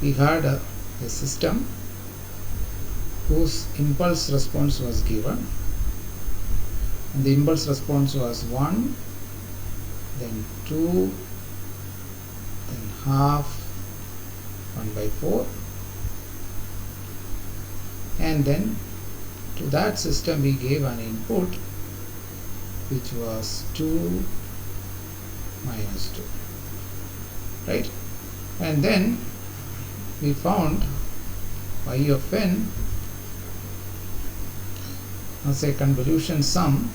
we had a system whose impulse response was given, and the impulse response was 1, then 2, then half, 1 by 4, and then to that system we gave an input which was 2 minus 2, right? And then we found y of n as a convolution sum,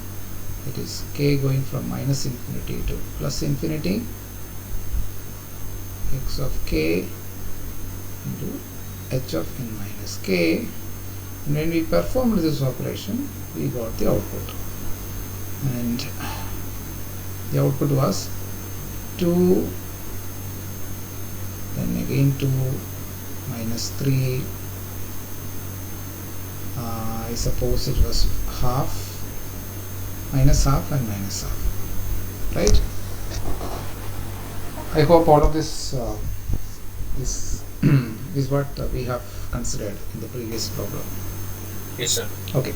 it is k going from minus infinity to plus infinity, x of k into h of n minus k, and when we performed this operation we got the output, and the output was 2, then again 2 minus 3, I suppose it was half, minus half and minus half, right? I hope all of this is what we have considered in the previous problem. Yes, sir. Okay.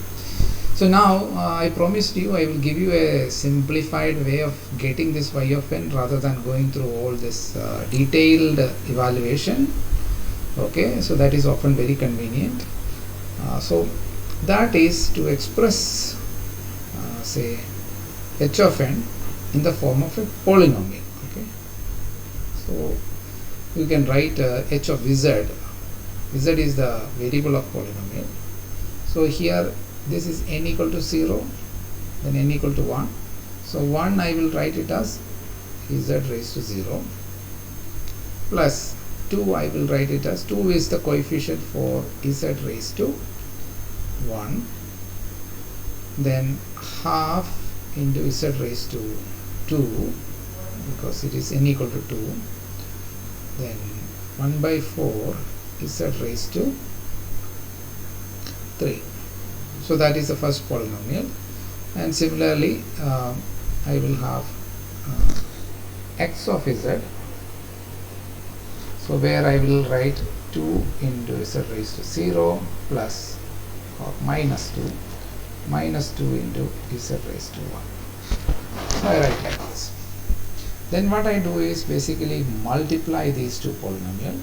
So now I promised you I will give you a simplified way of getting this y of n rather than going through all this detailed evaluation. Okay, so that is often very convenient. So that is to express say h of n in the form of a polynomial. Okay, so you can write h of z. Z is the variable of polynomial. So here this is n equal to 0, then n equal to 1. So 1 I will write it as z raised to 0, plus 2 I will write it as 2 is the coefficient for z raised to 1, then half into z raised to 2 because it is n equal to 2, then 1 by 4 z raised to 3. So that is the first polynomial, and similarly I will have x of z, so where I will write 2 into z raised to 0 plus or minus 2 into z raised to 1. So I write like this. Then what I do is basically multiply these two polynomials,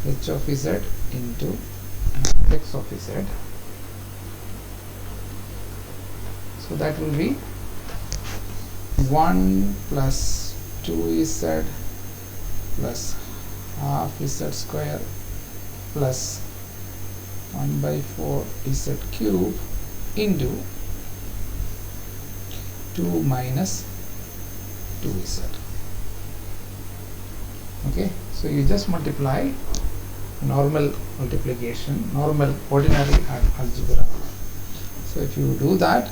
h of z into x of z. So that will be 1 plus 2z plus half z square plus 1 by 4 z cube into 2 minus 2z. Okay, so you just multiply normal multiplication, normal ordinary algebra. So if you do that,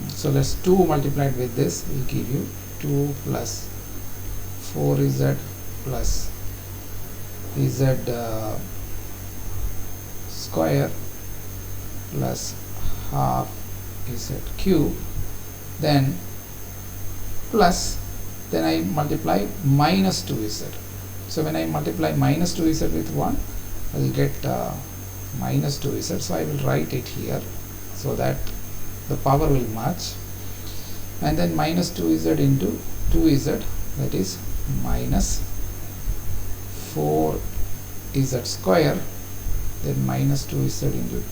so let's 2 multiplied with this will give you 2 plus 4z plus z square plus half z cube, then plus, then I multiply minus 2z. So when I multiply minus 2z with 1, I will get minus 2z. So I will write it here so that the power will match, and then minus 2z into 2z, that is minus 4z square, then minus 2z into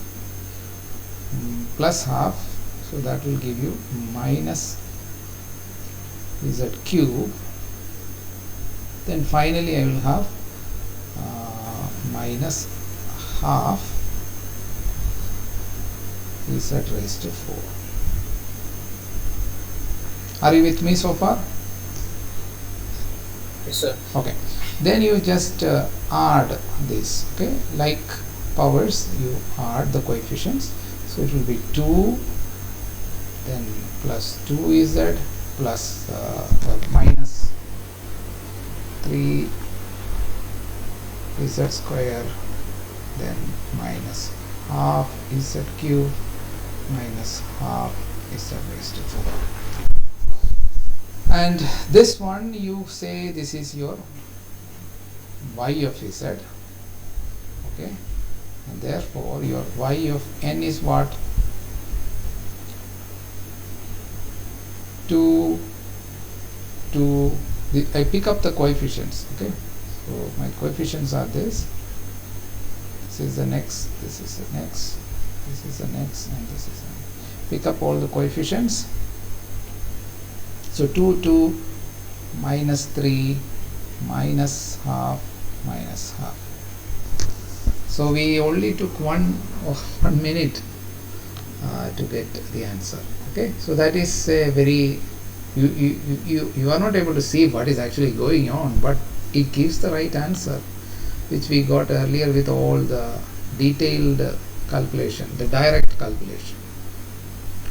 plus half, so that will give you minus z cube. Then finally I will have minus half z raised to 4. Are you with me so far? Yes, sir. Okay. Then you just add this. Okay, like powers, you add the coefficients. So it will be 2, then plus 2z plus minus 3 z square, then minus half z cube minus half z raised to 4. And this one you say this is your y of z, okay, and therefore your y of n is what? 2 to I pick up the coefficients, okay, so my coefficients are this is the next, this is the next, this is the next, and this is the next. Pick up all the coefficients. So 2 to minus 3 minus half minus half. So we only took 1 minute to get the answer. Okay, so that is a very you are not able to see what is actually going on, but it gives the right answer, which we got earlier with all the detailed calculation, the direct calculation.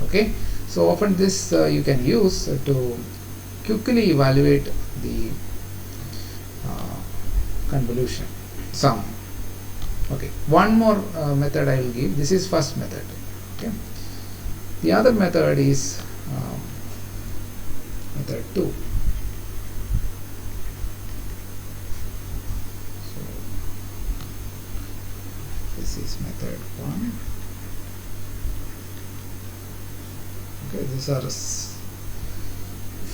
Okay, so often this you can use to quickly evaluate the convolution sum. Okay, one more method I will give. This is first method. Okay, the other method is method 2. So this is method 1. Okay, these are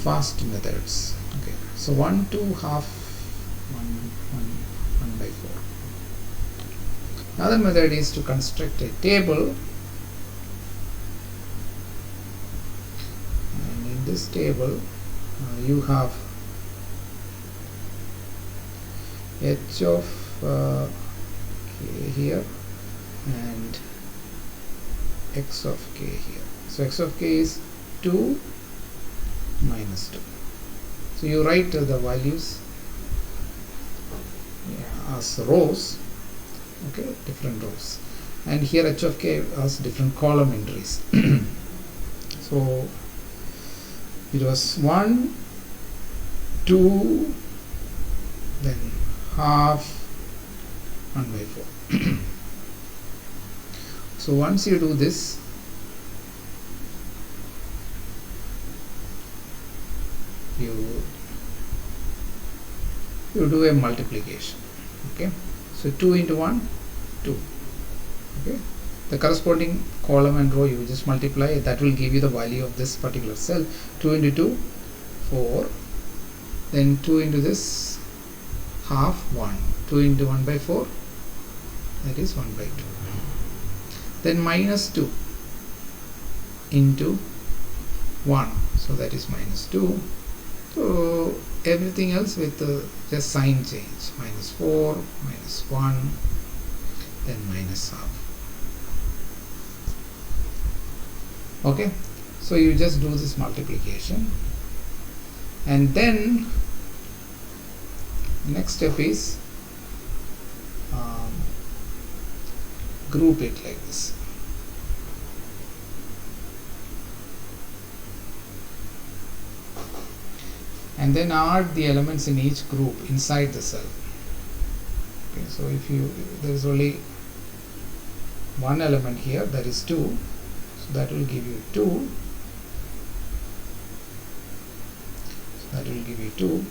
fast methods. Okay, so 1, 2, half, 1 by 4. Another method is to construct a table, and in this table you have h of k here and x of k here. So x of k is 2 minus 2. So you write the values as rows, okay, different rows, and here h of k has different column entries. So it was 1, 2, then half, 1 by 4. So once you do this, you do a multiplication. Okay, so 2 into 1, 2. Okay, the corresponding column and row you just multiply, that will give you the value of this particular cell. 2 into 2, 4, then 2 into this, half, 1, 2 into 1 by 4, that is 1 by 2, then minus 2 into 1, so that is minus 2. So everything else with just sign change, minus 4, minus 1, then minus half. Okay, so you just do this multiplication, and then next step is group it like this. And then add the elements in each group inside the cell. Okay, so if there is only one element here, that is 2, so that will give you 2. So that will give you 2.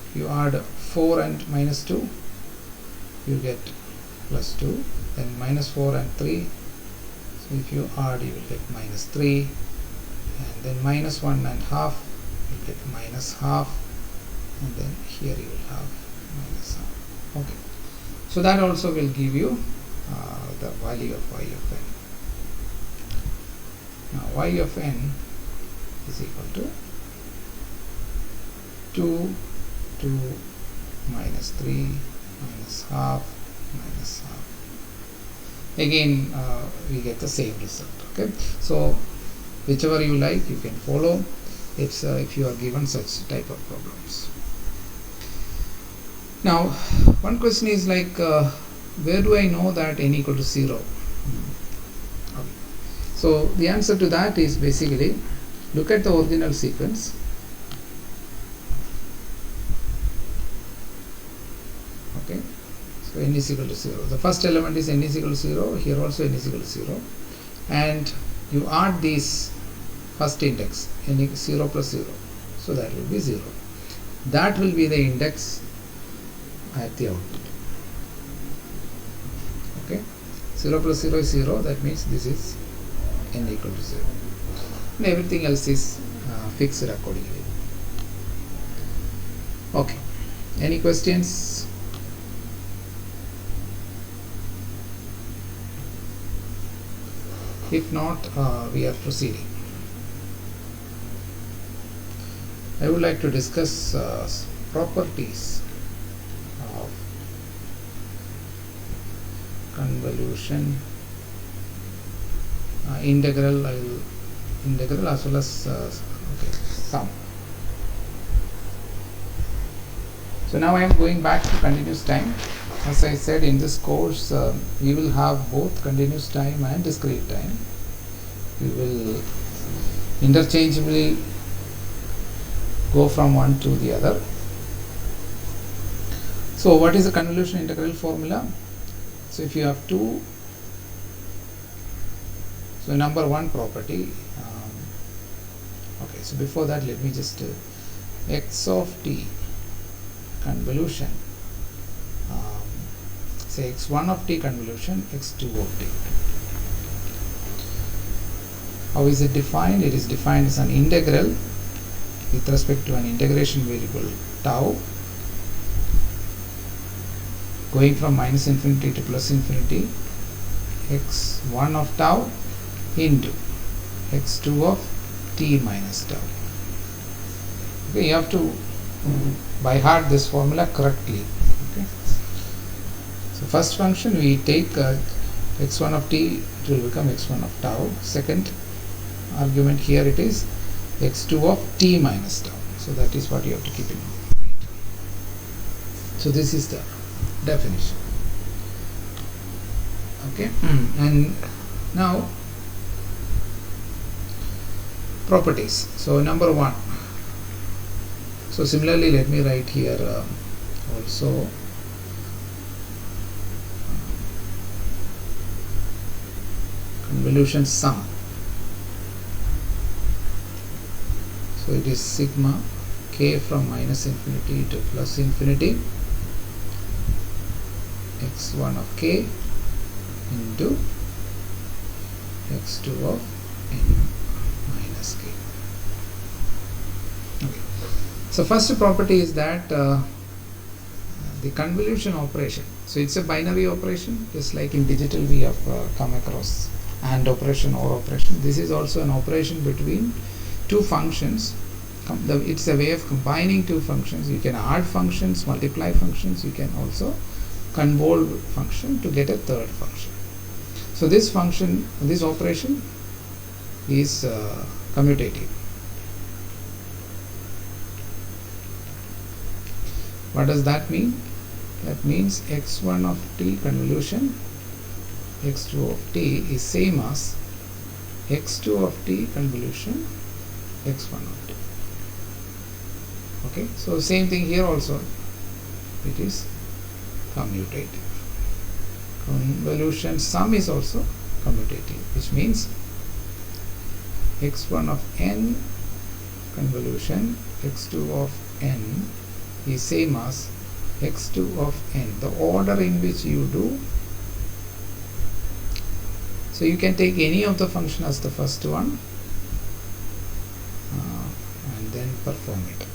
If you add 4 and minus 2, you get plus 2. Then minus 4 and 3. So if you add, you will get minus 3. And then minus 1 and half, you get minus half, and then here you will have minus half. Okay, so that also will give you the value of y of n. Now y of n is equal to 2 to minus 3 minus half minus half. Again we get the same result. Okay, so whichever you like, you can follow if you are given such type of problems. Now one question is like, where do I know that n equal to 0? Okay. So the answer to that is basically look at the original sequence. Okay, so n is equal to 0. The first element is n is equal to 0. Here also n is equal to 0, and you add these first index, n is 0 plus 0, so that will be 0. That will be the index at the output. Okay, 0 plus 0 is 0, that means this is n equal to 0, and everything else is fixed accordingly. Okay, any questions? If not, we are proceeding. I would like to discuss properties of convolution integral. Integral as well as sum. So now I am going back to continuous time. As I said, in this course we will have both continuous time and discrete time. We will interchangeably go from one to the other. So what is the convolution integral formula? So if you have two, so number one property, okay, so before that let me just x of t convolution, say x1 of t convolution, x2 of t. How is it defined? It is defined as an integral with respect to an integration variable tau, going from minus infinity to plus infinity, x1 of tau into x2 of t minus tau. Okay, you have to by heart this formula correctly. Okay, so first function we take x1 of t, it will become x1 of tau. Second argument here it is x2 of t minus tau. So that is what you have to keep in mind. So this is the definition. Okay, and now properties. So number one. So similarly, let me write here also convolution sum. So it is sigma k from minus infinity to plus infinity, x1 of k into x2 of n minus k. Okay. So first property is that the convolution operation. So it's a binary operation, just like in digital we have come across AND operation, OR operation. This is also an operation between two functions. It's a way of combining two functions. You can add functions, multiply functions. You can also convolve function to get a third function. So this function, this operation is commutative. What does that mean? That means x1 of t convolution, x2 of t is same as x2 of t convolution, x1 of t. Okay, so same thing here also, it is commutative. Convolution sum is also commutative, which means x1 of n convolution, x2 of n is same as x2 of n, the order in which you do. So you can take any of the function as the first one and then perform it.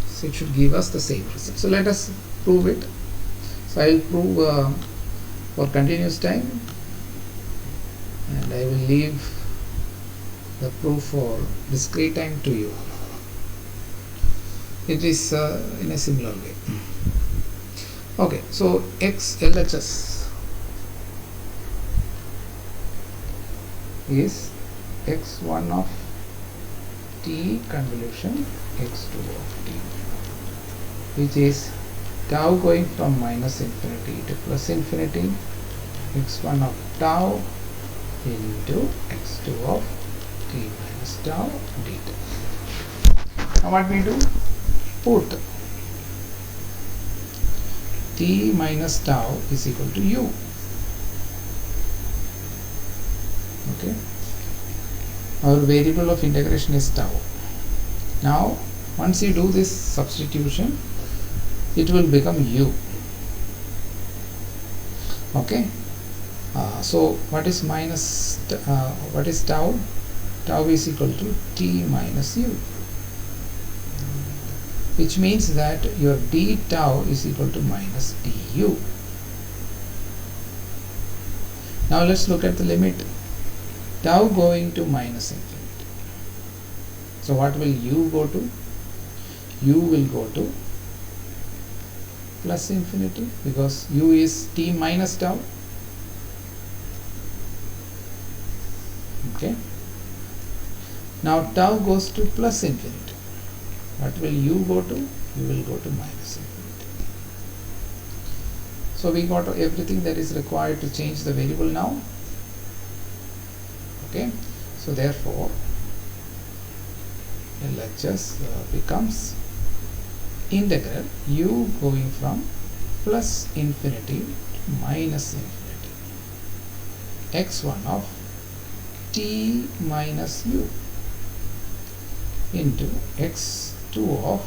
So it should give us the same result. So let us prove it. So I will prove for continuous time, and I will leave the proof for discrete time to you. It is in a similar way. Okay, so x LHS is x1 of t convolution x2 of t, which is tau going from minus infinity to plus infinity, x1 of tau into x2 of t minus tau dt. Now what we do? Put t minus tau is equal to u. Okay, our variable of integration is tau. Now once you do this substitution, it will become u. Okay, so what is what is tau? Tau is equal to t minus u, which means that your d tau is equal to minus du. Now let's look at the limit. Tau going to minus infinity. So what will u go to? U will go to plus infinity, because u is t minus tau. Okay. Now tau goes to plus infinity. What will u go to? U will go to minus infinity. So we got everything that is required to change the variable now. Okay. So therefore LHS becomes integral u going from plus infinity to minus infinity x1 of t minus u into x2 of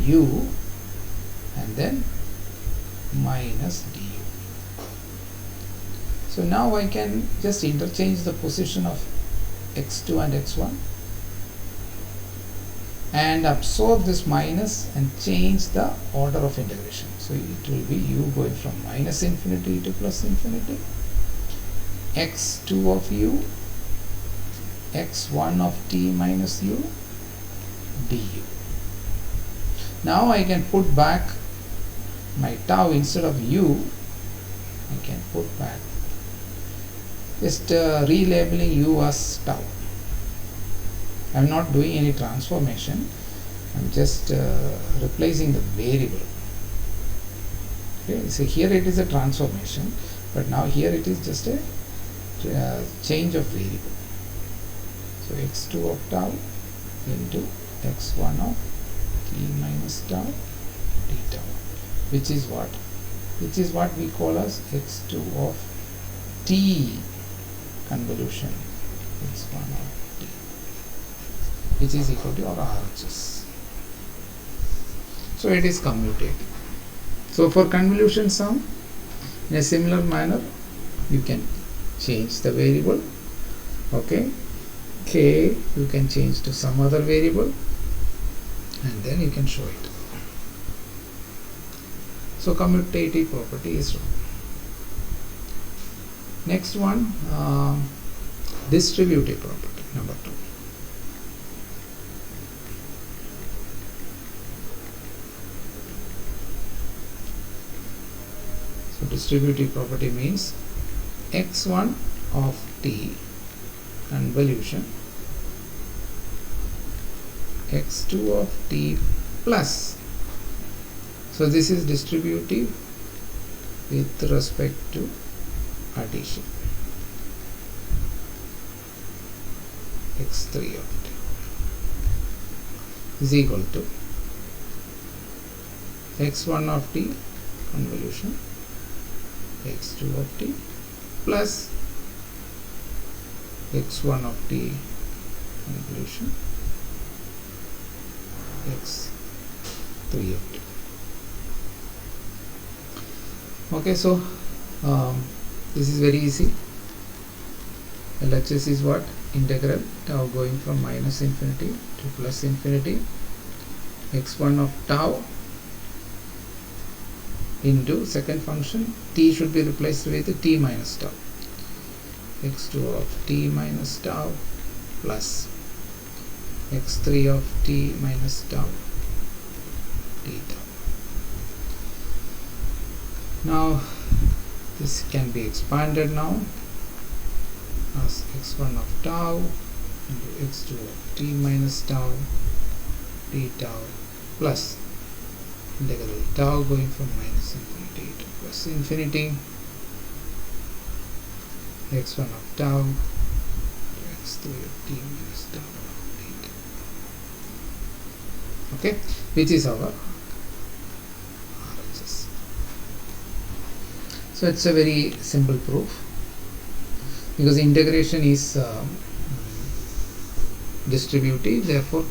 u and then minus du. So now I can just interchange the position of x2 and x1 and absorb this minus and change the order of integration. So it will be u going from minus infinity to plus infinity, x2 of u, x1 of t minus u, du. Now I can put back my tau. Instead of u, I can put back, just relabeling u as tau. I am not doing any transformation, I am just replacing the variable. Okay, so here it is a transformation, but now here it is just a change of variable. So x2 of tau into x1 of t minus tau d tau, which is what we call as x2 of t convolution x1 of t, which is equal to our RHS. So it is commutative. So for convolution sum, in a similar manner, you can change the variable. Okay, k you can change to some other variable, and then you can show it. So commutative property is wrong. Next one, distributive property, number 2. So distributive property means x1 of t convolution x2 of t plus. So this is distributive with respect to addition, x3 of t is equal to x1 of t convolution x2 of t plus x1 of t convolution x3 of t. Okay, so this is very easy. LHS is what? Integral tau going from minus infinity to plus infinity x1 of tau into second function t should be replaced with t minus tau, x2 of t minus tau plus x3 of t minus tau d tau. Now this can be expanded now as x1 of tau into x2 of t minus tau d tau plus integral tau going from minus infinity to plus infinity x1 of tau to x3 of t minus tau d tau. Okay, which is our RHS. So it's a very simple proof, because integration is distributive, therefore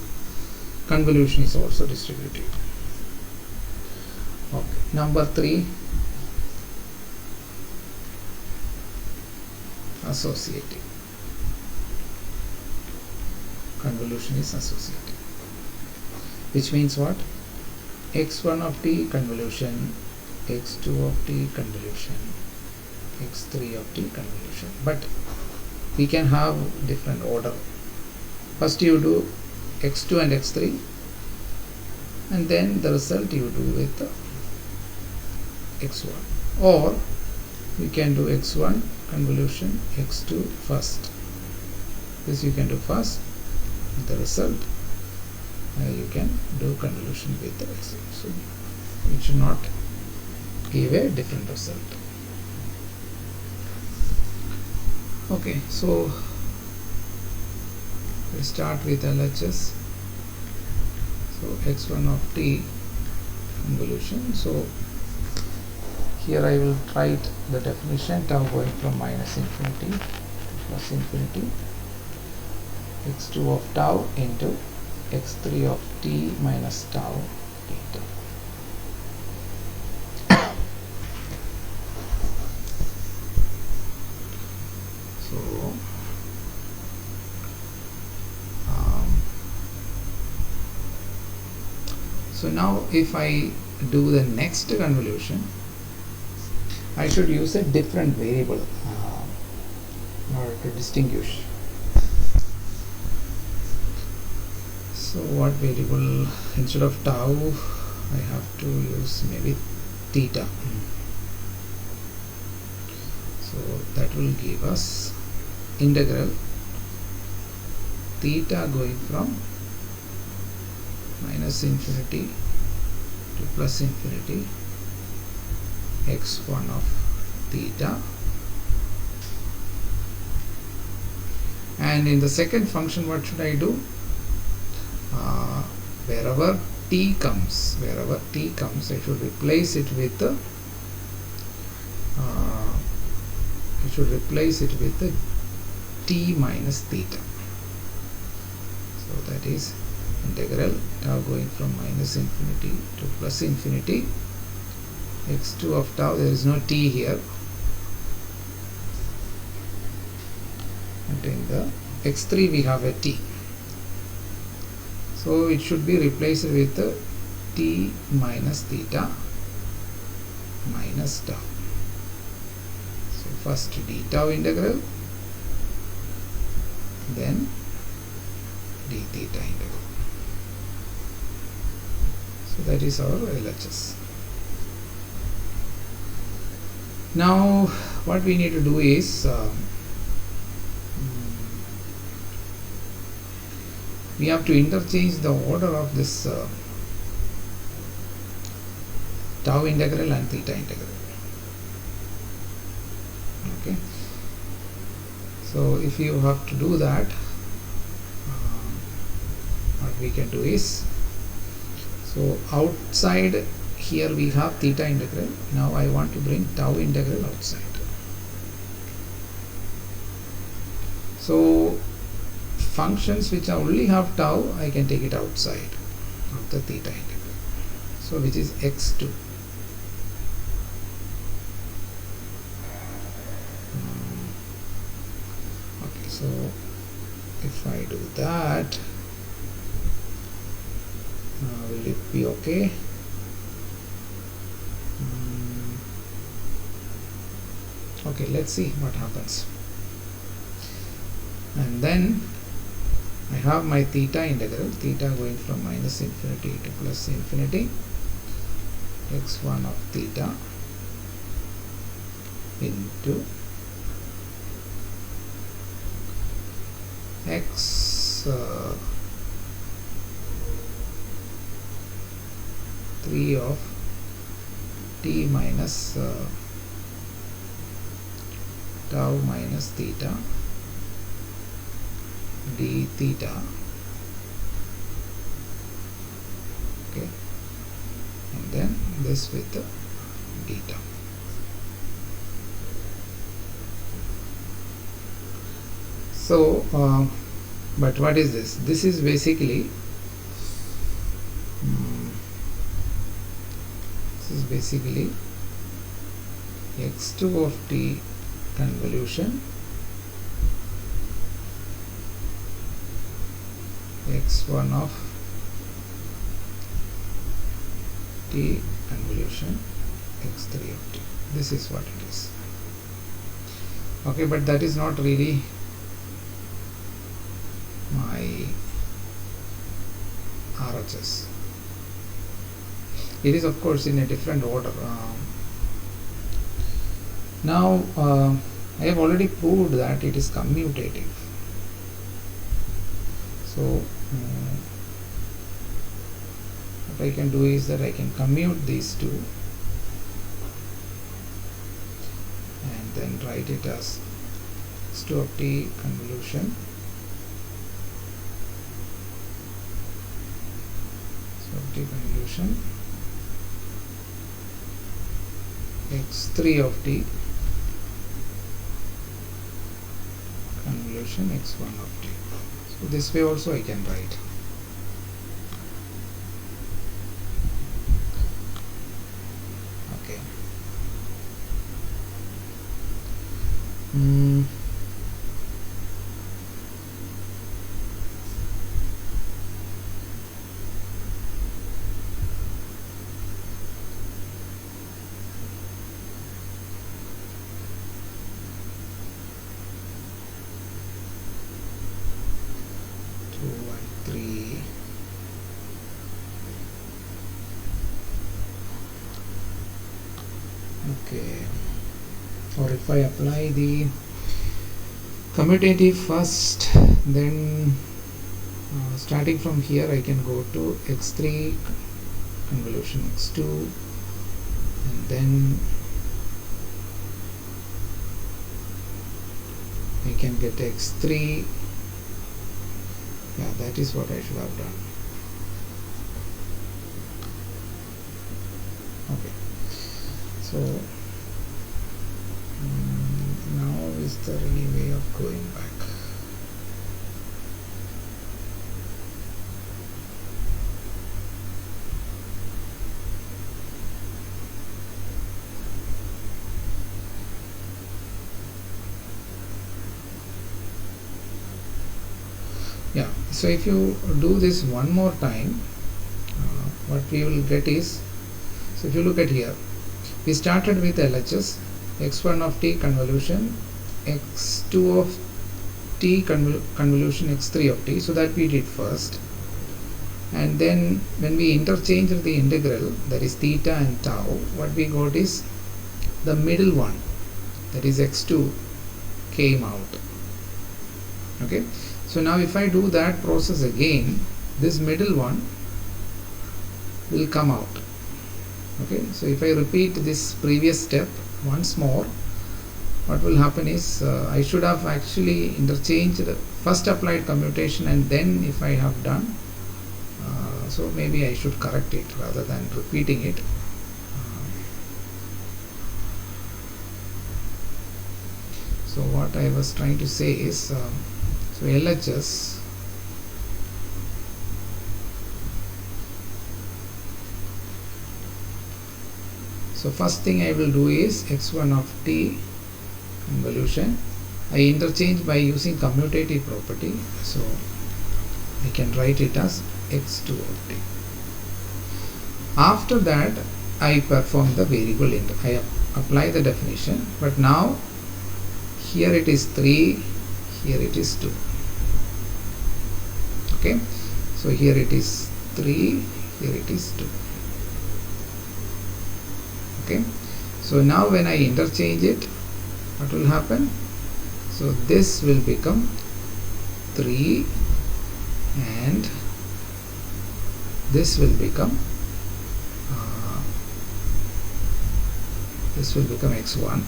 convolution is also distributive. Okay, number 3, associative. Convolution is associative, which means what? x1 of t convolution, x2 of t convolution, x3 of t convolution, but we can have different order. First you do x2 and x3, and then the result you do with x1, or we can do x1 convolution, x2 first. This you can do first, the result you can do convolution with the x. So it should not give a different result. Okay, so we start with LHS. So x1 of t convolution. So here I will write the definition: tau going from minus infinity to plus infinity, x2 of tau into x3 of t minus tau theta. So now if I do the next convolution, I should use a different variable in order to distinguish. So what variable? Instead of tau, I have to use maybe theta. So that will give us integral theta going from minus infinity to plus infinity, x1 of theta, and in the second function what should I do? Wherever t comes, I should replace it with the t minus theta. So that is integral tau going from minus infinity to plus infinity, x2 of tau, there is no t here, and in the x3 we have a t, so it should be replaced with the t minus theta minus tau. So first d tau integral, then d theta integral. So that is our LHS. Now what we need to do is we have to interchange the order of this tau integral and theta integral. Okay, so if you have to do that, what we can do is, so outside here we have theta integral. Now I want to bring tau integral outside. So functions which only have tau, I can take it outside of the theta integral. So which is x2. Okay, so if I do that, will it be okay? Okay, let's see what happens. And then I have my theta integral, theta going from minus infinity to plus infinity, x1 of theta into x3 of t minus tau minus theta d theta. Okay, and then this with the d tau. So but what is this? This is basically x2 of t convolution x1 of t convolution x3 of t. This is what it is. Okay, but that is not really my RHS. It is of course in a different order. Now I have already proved that it is commutative. So what I can do is that I can commute these two and then write it as x2 of t convolution convolution x3 of t convolution x1 of t. So this way also I can write. Okay. 3. Okay, or if I apply the commutative first, then starting from here I can go to x3 convolution x2 and then I can get x3. Yeah, that is what I should have done. Okay, so now is there any way of going back? Yeah, so if you do this one more time, what we will get is, so if you look at here, we started with LHS, x1 of t convolution, x2 of t convolution, x3 of t, so that we did first, and then when we interchanged the integral, that is theta and tau, what we got is the middle one, that is x2, came out. Okay, so now if I do that process again, this middle one will come out. Okay, so if I repeat this previous step once more, what will happen is I should have actually interchanged first applied commutation and then if I have done, so maybe I should correct it rather than repeating it. So what I was trying to say is, so LHS, so first thing I will do is x1 of t convolution. I interchange by using commutative property, so I can write it as x2 of t. After that I perform the variable I apply the definition, but now here it is 3, here it is 2. Okay, so here it is 3, here it is 2. Okay, so now when I interchange it, what will happen? So this will become 3 and this will become x1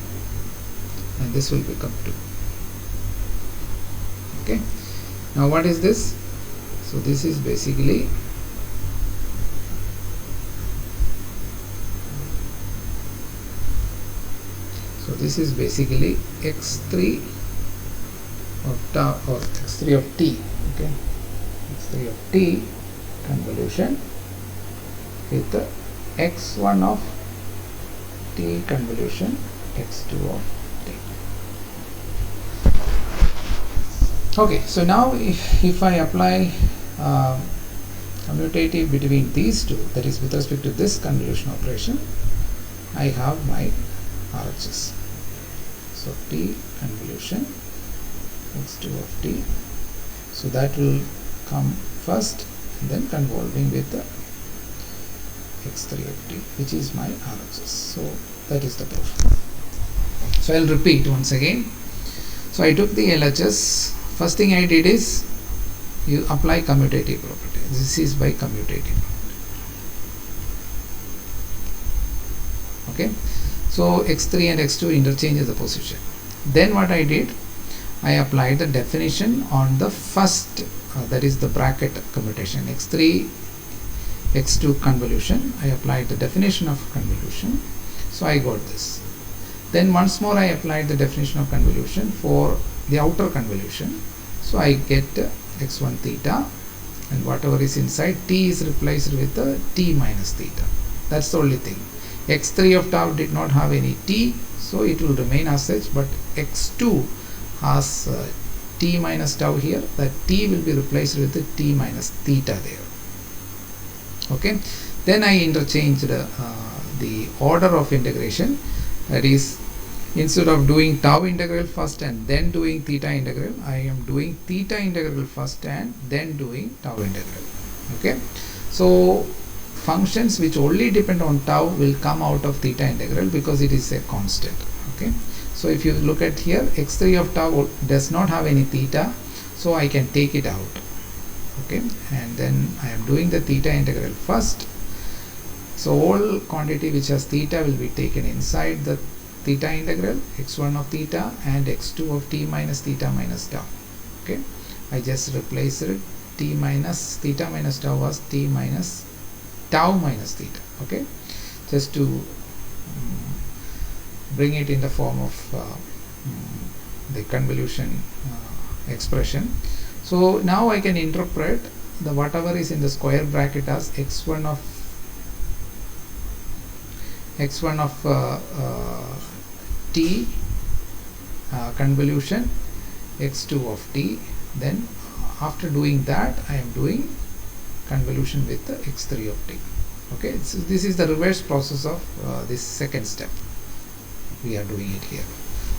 and this will become 2. Okay, now what is this? So this is basically x3 of tau or x3 of t. Okay, x3 of t convolution with the x1 of t convolution x2 of t. Okay, so now if I apply commutative between these two, that is with respect to this convolution operation, I have my RHS. So T convolution x2 of t, so that will come first and then convolving with the x3 of t, which is my RHS. So that is the proof. So I'll repeat once again. So I took the LHS. First thing I did is you apply commutative property. This is by commutative property. Okay. So x3 and x2 interchange the position. Then what I did, I applied the definition on the first, that is the bracket commutation, x3 x2 convolution. I applied the definition of convolution, so I got this. Then once more I applied the definition of convolution for the outer convolution, so I get x1 theta, and whatever is inside t is replaced with the t minus theta. That's the only thing. x3 of tau did not have any t, so it will remain as such, but x2 has t minus tau here. That t will be replaced with the t minus theta there. Okay. Then I interchanged the order of integration. That is, instead of doing tau integral first and then doing theta integral, I am doing theta integral first and then doing tau integral. Okay. So functions which only depend on tau will come out of theta integral because it is a constant. Okay. So if you look at here, x3 of tau does not have any theta, so I can take it out. Okay, and then I am doing the theta integral first. So all quantity which has theta will be taken inside the theta integral, x1 of theta and x2 of t minus theta minus tau. Okay, I just replaced it. T minus theta minus tau was t minus tau minus theta. Okay, just to bring it in the form of the convolution expression. So now I can interpret the whatever is in the square bracket as x1 of t convolution x2 of t. Then after doing that, I am doing convolution with the x3 of t. Okay, so this is the reverse process of this second step. We are doing it here.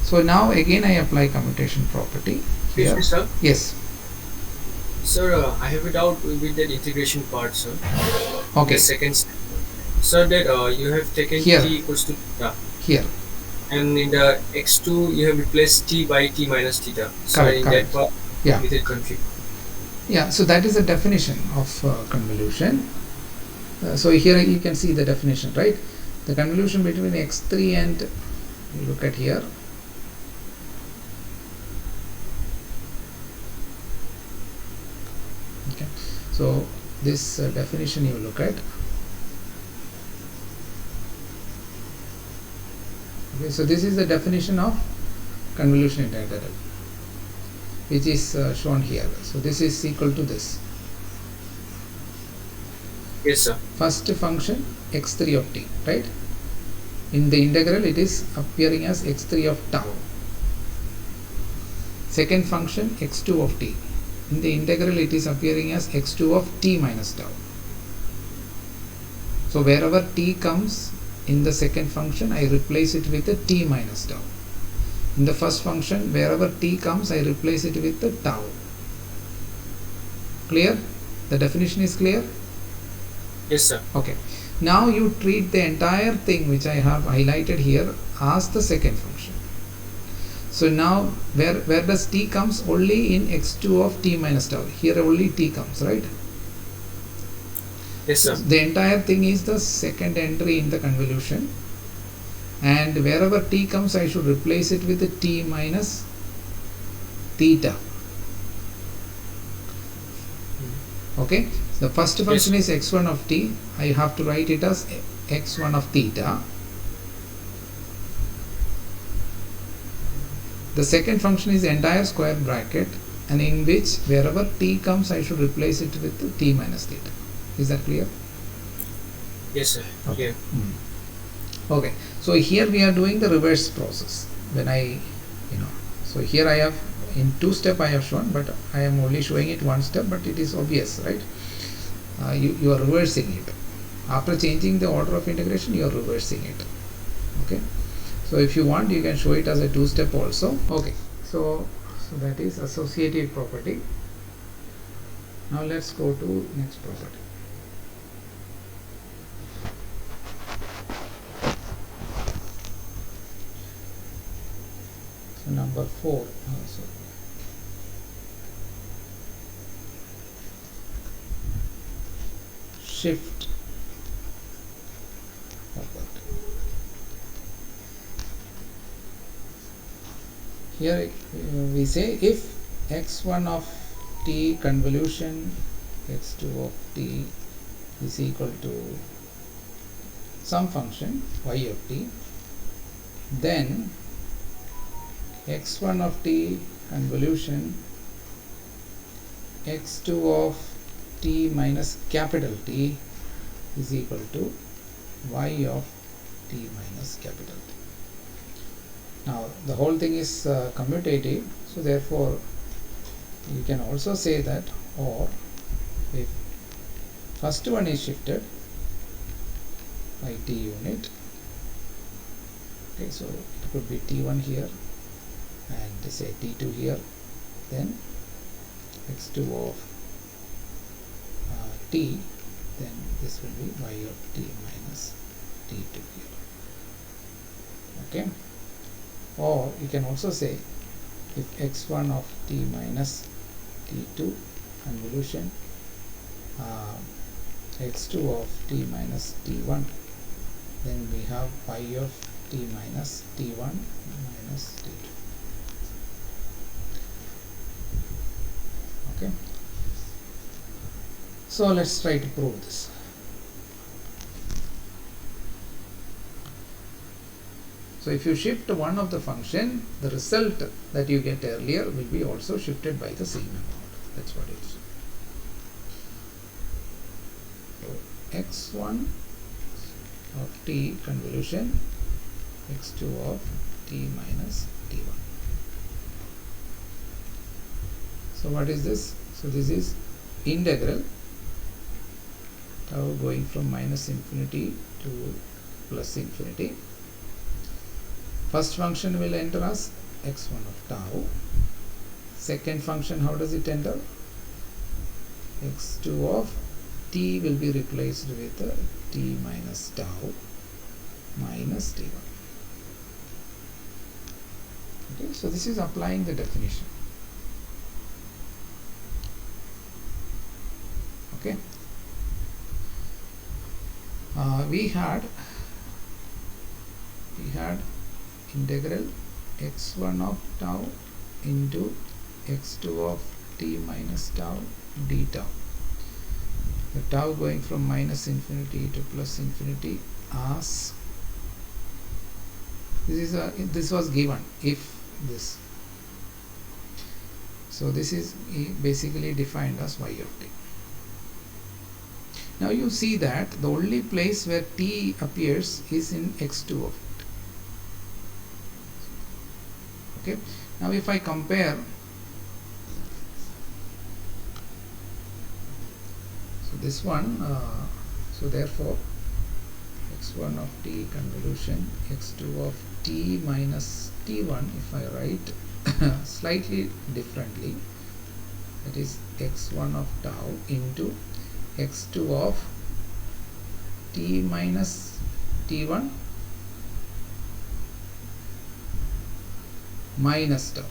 So now again I apply commutation property here. Excuse me, sir. Yes. Sir, I have a doubt with that integration part, sir. Okay. The second step. Sir, that you have taken Here. t equals to theta, Here. and in the x2 you have replaced t by t minus theta. So Correct, in correct. that part, Yeah. with it confused. Yeah. So that is the definition of convolution. So here you can see the definition, right? The convolution between x3 and, you look at here. Okay. So this definition you look at. Okay. So this is the definition of convolution integral, which is shown here. So this is equal to this. Yes, sir. First function x3 of t, right? In the integral it is appearing as x3 of tau. Second function x2 of t. In the integral it is appearing as x2 of t minus tau. So wherever t comes in the second function, I replace it with a t minus tau. In the first function, wherever t comes, I replace it with the tau. Clear? The definition is clear? Yes, sir. Okay. Now you treat the entire thing which I have highlighted here as the second function. So now where does t comes? Only in x2 of t minus tau. Here only t comes, right? Yes, sir. The entire thing is the second entry in the convolution, and wherever t comes, I should replace it with the t minus theta. Okay. The first function is x1 of t. I have to write it as x1 of theta. The second function is the entire square bracket, and in which wherever t comes, I should replace it with the t minus theta. Is that clear? Yes, sir. Okay. Yeah. Okay. So here we are doing the reverse process. When I, so here I have in two step I have shown, but I am only showing it one step, but it is obvious, right? You are reversing it. After changing the order of integration, you are reversing it. Okay, so if you want, you can show it as a two step also. Okay, so that is associative property. Now let's go to next property. So number 4 also. Shift property. Here we say if x1 of t convolution x2 of t is equal to some function y of t, then x1 of t convolution x2 of t minus capital T is equal to y of t minus capital T. Now the whole thing is commutative, so therefore you can also say that, or if first one is shifted by t unit, okay, so it could be t1 here and say t2 here, then x2 of t, then this will be y of t minus t2 here. Okay, or you can also say if x1 of t minus t2 convolution x2 of t minus t1, then we have y of t minus t1 minus t2. Okay, so let's try to prove this. So if you shift one of the function, the result that you get earlier will be also shifted by the same amount. That's what it is. So x1 of t convolution x2 of t minus t1. So what is this? So this is integral tau going from minus infinity to plus infinity. First function will enter as x1 of tau. Second function, how does it enter? x2 of t will be replaced with t minus tau minus t1. Okay, so this is applying the definition. Okay, we had integral x1 of tau into x2 of t minus tau d tau. The tau going from minus infinity to plus infinity as this was given if this. So this is basically defined as y of t. Now you see that the only place where t appears is in x2 of it. Okay. Now if I compare, so this one, so therefore x1 of t convolution x2 of t minus t1, if I write slightly differently, that is x1 of tau into x2 of t minus t1 minus tau.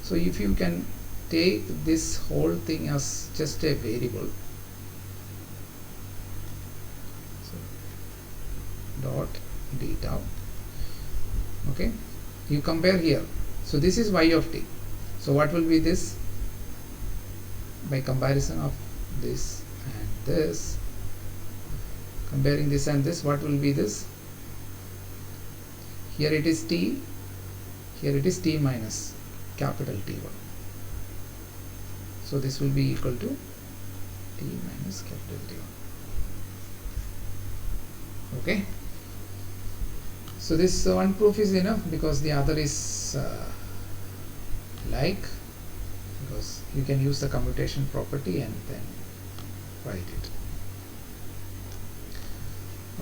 So if you can take this whole thing as just a variable, so dot d tau. Okay, you compare here. So this is y of t. So what will be this by comparison of this and this? Comparing this and this, what will be this? Here it is t, here it is t minus capital T1. So this will be equal to t minus capital T1. Okay. So this one proof is enough because the other is like, because you can use the commutation property and then write it.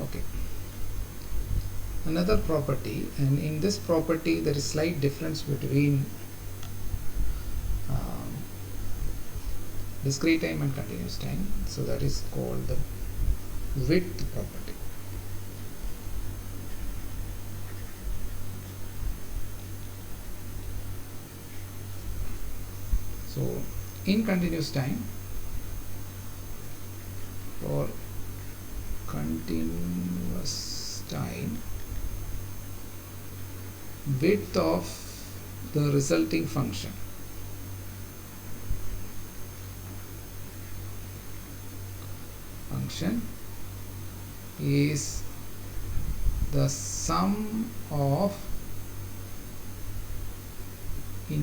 Okay. Another property, and in this property there is slight difference between discrete time and continuous time, so that is called the width property. So in continuous time, for continuous time, width of the resulting function is the sum of the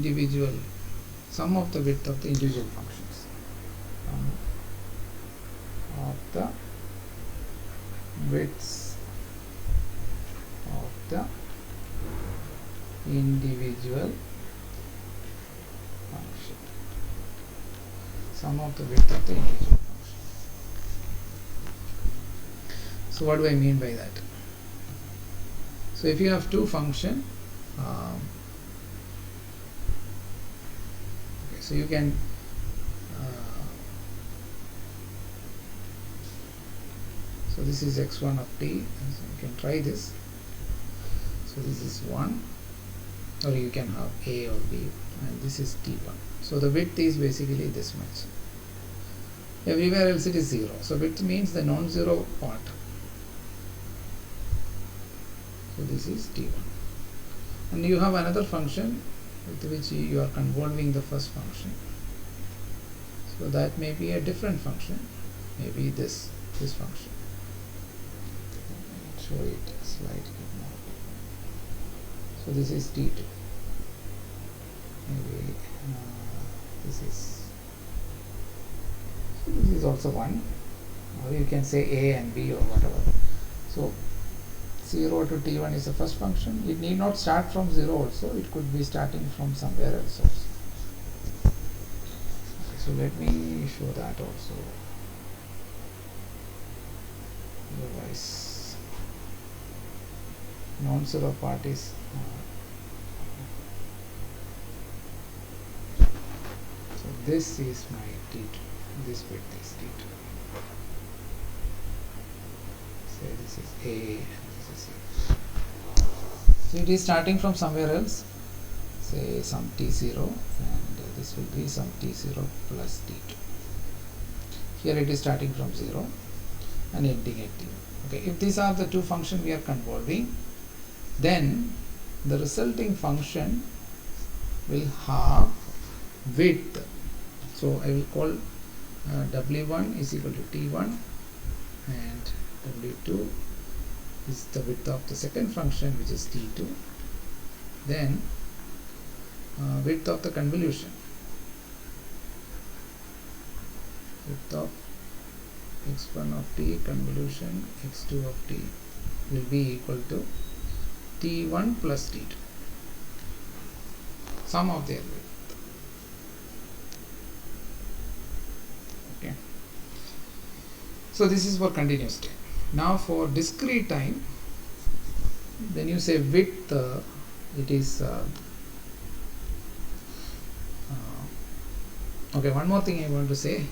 width of the individual functions. Sum of the widths of the individual function. Sum of the width of the individual function. So what do I mean by that? So if you have two functions, okay, so you can so this is x1 of t, so you can try this. So this is 1, or you can have a or b, and this is t1. So the width is basically this much. Everywhere else it is 0. So width means the non-zero part. So this is t1, and you have another function with which you are convolving the first function. So that may be a different function, maybe this function. Show it slightly more. So this is t2. Maybe this is also 1, or you can say a and b or whatever. So 0 to t1 is the first function. It need not start from 0 also, it could be starting from somewhere else also. Okay, so let me show that also. Otherwise, non-zero part is so this is my t2, this width is t2. Say this is a, so it is starting from somewhere else, say some t0, and this will be some t0 plus t2. Here it is starting from 0 and ending at t1. Okay, if these are the two functions we are convolving, then the resulting function will have width. So I will call w1 is equal to t1, and w2 is the width of the second function, which is t2. Then width of the convolution, width of x1 of t convolution x2 of t will be equal to t1 plus t2, sum of their width. Okay, so this is for continuous time. Now for discrete time, when you say width, it is okay, one more thing I want to say,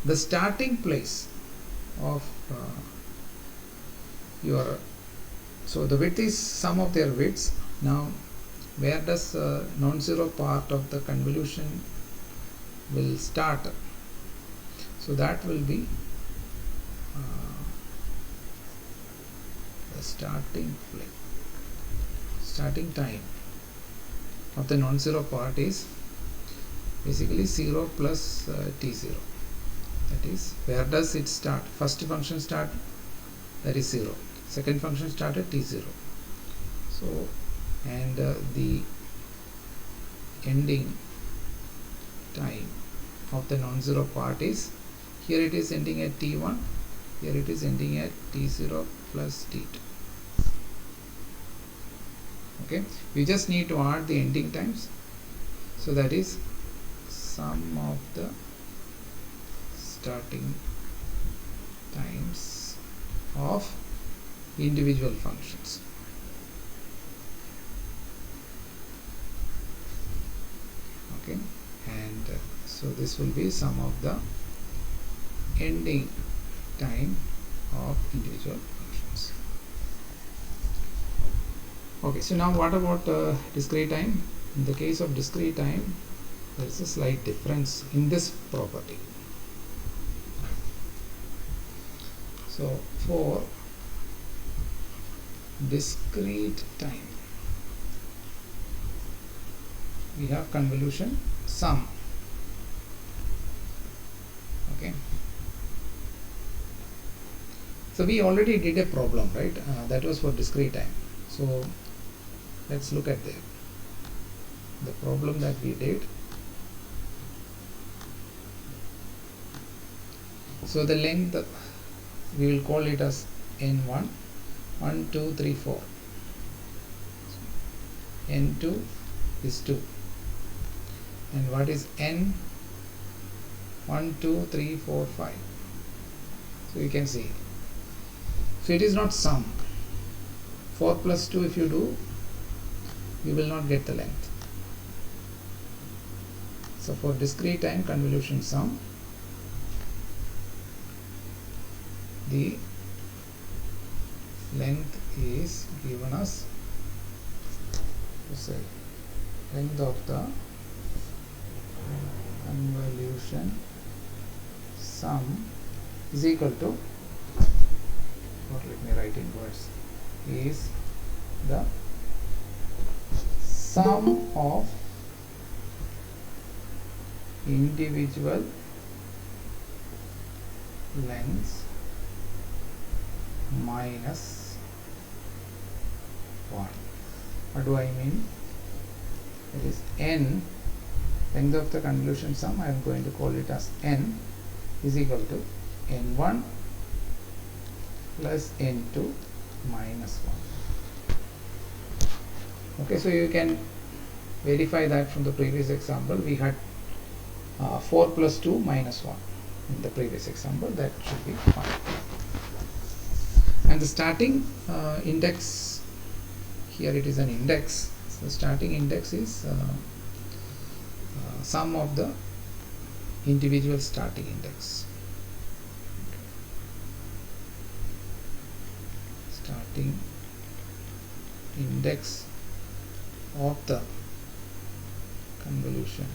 the starting place of so the width is sum of their widths. Now where does non-zero part of the convolution will start? So that will be the starting time of the non-zero part is basically 0 plus t0. That is, where does it start? First function start, that is 0. Second function start at t0. So, and the ending time of the non-zero part is, here it is ending at t1, here it is ending at t0 plus t2. Okay, we just need to add the ending times. So that is sum of the starting times of individual functions. Okay, and so this will be sum of the ending time of individual functions. Okay, so now what about discrete time? In the case of discrete time, there is a slight difference in this property. So for discrete time, we have convolution sum. Okay, so we already did a problem, right? That was for discrete time. So let's look at the problem that we did. So the length, we will call it as n1, 1, 2, 3, 4. n2 is 2. And what is n? 1, 2, 3, 4, 5. So you can see. So it is not sum. 4 plus 2 if you do, you will not get the length. So for discrete time convolution sum, the length is given as, say, length of the convolution sum is equal to, or let me write in words, is the sum of individual lengths minus 1. What do I mean? It is n, length of the convolution sum, I am going to call it as n, is equal to n1 plus n2 minus 1. Okay, so you can verify that from the previous example. We had 4 plus 2 minus 1 in the previous example. That should be fine. And the starting index, here it is an index. So the starting index is sum of the individual starting index. Starting index of the convolution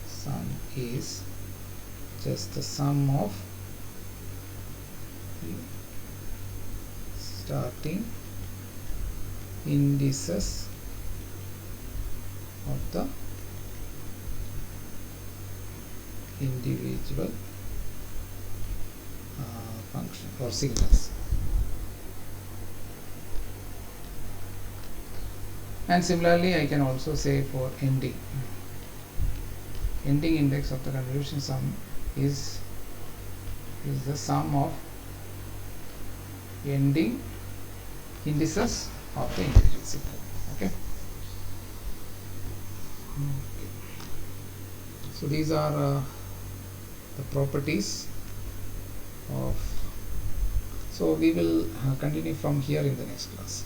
sum is just the sum of the starting indices of the individual function or signals. And similarly, I can also say for ending index of the convolution sum is the sum of ending indices of the individual signal. Okay. So these are the properties of. So we will continue from here in the next class.